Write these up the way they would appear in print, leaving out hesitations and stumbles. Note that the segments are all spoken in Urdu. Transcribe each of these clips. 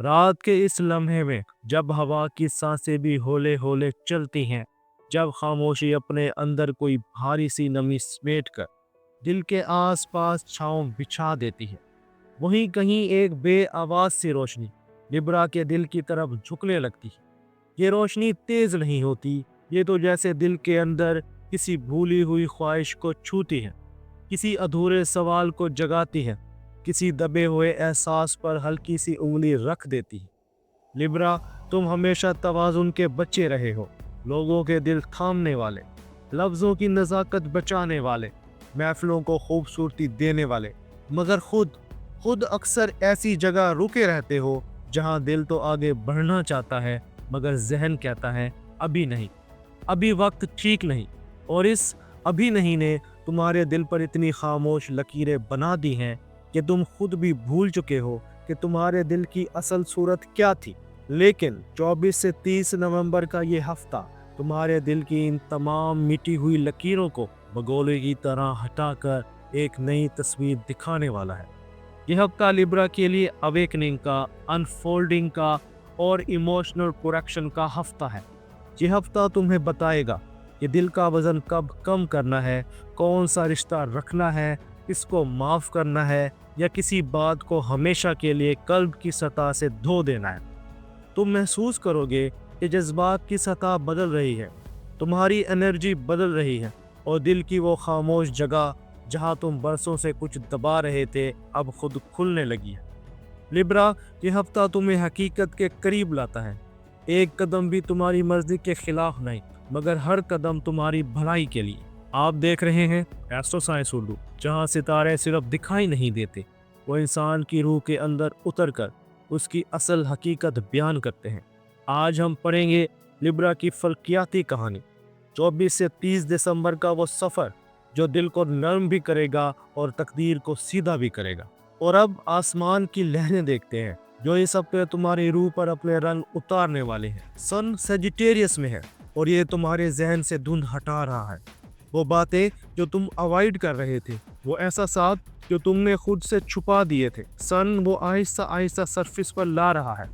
رات کے اس لمحے میں جب ہوا کی سانسیں بھی ہولے ہولے چلتی ہیں، جب خاموشی اپنے اندر کوئی بھاری سی نمی سمیٹ کر دل کے آس پاس چھاؤں بچھا دیتی ہے، وہیں کہیں ایک بے آواز سی روشنی لبرا کے دل کی طرف جھکنے لگتی ہے۔ یہ روشنی تیز نہیں ہوتی، یہ تو جیسے دل کے اندر کسی بھولی ہوئی خواہش کو چھوتی ہے، کسی ادھورے سوال کو جگاتی ہے، کسی دبے ہوئے احساس پر ہلکی سی انگلی رکھ دیتی ہے۔ لبرا، تم ہمیشہ توازن کے بچے رہے ہو، لوگوں کے دل تھامنے والے، لفظوں کی نزاکت بچانے والے، محفلوں کو خوبصورتی دینے والے، مگر خود اکثر ایسی جگہ رکے رہتے ہو جہاں دل تو آگے بڑھنا چاہتا ہے مگر ذہن کہتا ہے ابھی نہیں، ابھی وقت ٹھیک نہیں۔ اور اس ابھی نہیں نے تمہارے دل پر اتنی خاموش لکیریں بنا دی ہیں کہ تم خود بھی بھول چکے ہو کہ تمہارے دل کی اصل صورت کیا تھی۔ لیکن 24 سے 30 نومبر کا یہ ہفتہ تمہارے دل کی ان تمام مٹی ہوئی لکیروں کو بگولے کی طرح ہٹا کر ایک نئی تصویر دکھانے والا ہے۔ یہ ہفتہ لبرا کے لیے اویکننگ کا، انفولڈنگ کا اور ایموشنل کریکشن کا ہفتہ ہے۔ یہ ہفتہ تمہیں بتائے گا کہ دل کا وزن کب کم کرنا ہے، کون سا رشتہ رکھنا ہے، کس کو معاف کرنا ہے، یا کسی بات کو ہمیشہ کے لیے قلب کی سطح سے دھو دینا ہے۔ تم محسوس کرو گے کہ جذبات کی سطح بدل رہی ہے، تمہاری انرجی بدل رہی ہے، اور دل کی وہ خاموش جگہ جہاں تم برسوں سے کچھ دبا رہے تھے اب خود کھلنے لگی ہے۔ لبرا، یہ ہفتہ تمہیں حقیقت کے قریب لاتا ہے، ایک قدم بھی تمہاری مرضی کے خلاف نہیں، مگر ہر قدم تمہاری بھلائی کے لیے۔ آپ دیکھ رہے ہیں ایسٹرو سائنس اردو، جہاں ستارے صرف دکھائی نہیں دیتے، وہ انسان کی روح کے اندر اتر کر اس کی اصل حقیقت بیان کرتے ہیں۔ آج ہم پڑھیں گے لبرا کی فلکیاتی کہانی، 24 سے 30 دسمبر کا وہ سفر جو دل کو نرم بھی کرے گا اور تقدیر کو سیدھا بھی کرے گا۔ اور اب آسمان کی لہریں دیکھتے ہیں جو اس ہفتے تمہاری روح پر اپنے رنگ اتارنے والے ہیں۔ سن سیجیٹیریس میں ہے اور یہ تمہارے ذہن سے دھند ہٹا رہا ہے، وہ باتیں جو تم اوائڈ کر رہے تھے، وہ احساسات جو تم نے خود سے چھپا دیے تھے۔ سن وہ آہستہ آہستہ سرفس پر لا رہا ہے،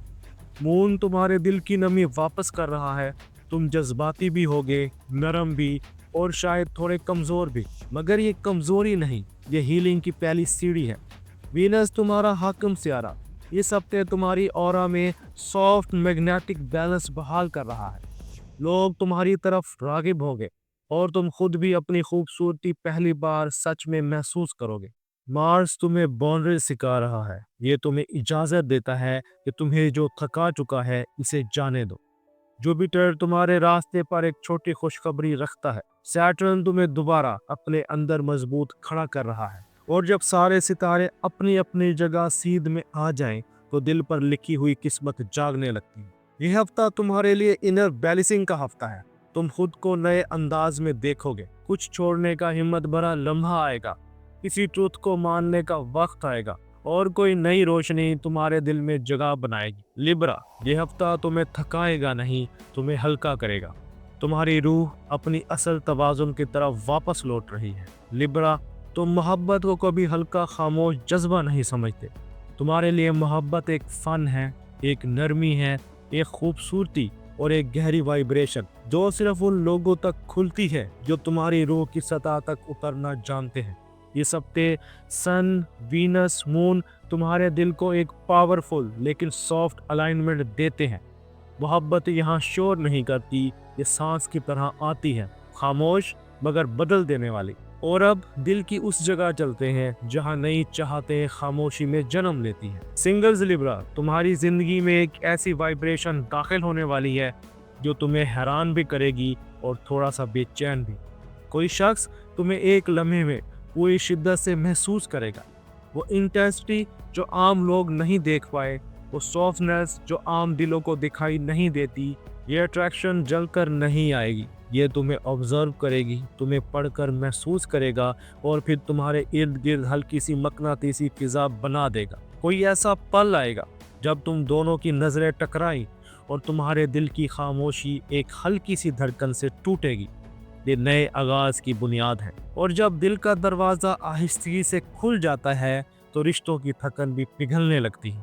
مون تمہارے دل کی نمی واپس کر رہا ہے۔ تم جذباتی بھی ہوگے، نرم بھی، اور شاید تھوڑے کمزور بھی، مگر یہ کمزوری نہیں، یہ ہیلنگ کی پہلی سیڑھی ہے۔ وینس تمہارا حاکم سیارہ اس ہفتے تمہاری اورا میں سافٹ میگنیٹک بیلنس بحال کر رہا ہے، لوگ تمہاری طرف راغب ہوں گے اور تم خود بھی اپنی خوبصورتی پہلی بار سچ میں محسوس کرو گے۔ مارس تمہیں باؤنڈری سکھا رہا ہے، یہ تمہیں اجازت دیتا ہے کہ تمہیں جو تھکا چکا ہے اسے جانے دو۔ جوپیٹر تمہارے راستے پر ایک چھوٹی خوشخبری رکھتا ہے، سیٹرن تمہیں دوبارہ اپنے اندر مضبوط کھڑا کر رہا ہے، اور جب سارے ستارے اپنی اپنی جگہ سیدھ میں آ جائیں تو دل پر لکھی ہوئی قسمت جاگنے لگتی ہے۔ یہ ہفتہ تمہارے لیے انر بیلنسنگ کا ہفتہ ہے، تم خود کو نئے انداز میں دیکھو گے، کچھ چھوڑنے کا ہمت بھرا لمحہ آئے گا، کسی ٹروتھ کو ماننے کا وقت آئے گا، اور کوئی نئی روشنی تمہارے دل میں جگہ بنائے گی۔ لبرا، یہ ہفتہ تمہیں تھکائے گا نہیں، تمہیں ہلکا کرے گا، تمہاری روح اپنی اصل توازن کی طرف واپس لوٹ رہی ہے۔ لبرا، تم محبت کو کبھی ہلکا خاموش جذبہ نہیں سمجھتے، تمہارے لیے محبت ایک فن ہے، ایک نرمی ہے، ایک خوبصورتی اور ایک گہری وائبریشن جو صرف ان لوگوں تک کھلتی ہے جو تمہاری روح کی سطح تک اترنا جانتے ہیں۔ اس ہفتے سن، وینس، مون تمہارے دل کو ایک پاورفل لیکن سافٹ الائنمنٹ دیتے ہیں۔ محبت یہاں شور نہیں کرتی، یہ سانس کی طرح آتی ہے، خاموش مگر بدل دینے والی۔ اور اب دل کی اس جگہ چلتے ہیں جہاں نئی چاہتیں خاموشی میں جنم لیتی ہیں۔ سنگلز لبرا، تمہاری زندگی میں ایک ایسی وائبریشن داخل ہونے والی ہے جو تمہیں حیران بھی کرے گی اور تھوڑا سا بے چین بھی۔ کوئی شخص تمہیں ایک لمحے میں پوری شدت سے محسوس کرے گا، وہ انٹینسٹی جو عام لوگ نہیں دیکھ پائے، وہ سافٹنس جو عام دلوں کو دکھائی نہیں دیتی۔ یہ اٹریکشن جل کر نہیں آئے گی، یہ تمہیں آبزرو کرے گی، تمہیں پڑھ کر محسوس کرے گا، اور پھر تمہارے ارد گرد ہلکی سی مقناطیسی فضا بنا دے گا۔ کوئی ایسا پل آئے گا جب تم دونوں کی نظریں ٹکرائیں اور تمہارے دل کی خاموشی ایک ہلکی سی دھڑکن سے ٹوٹے گی۔ یہ نئے آغاز کی بنیاد ہے، اور جب دل کا دروازہ آہستگی سے کھل جاتا ہے تو رشتوں کی تھکن بھی پگھلنے لگتی ہے۔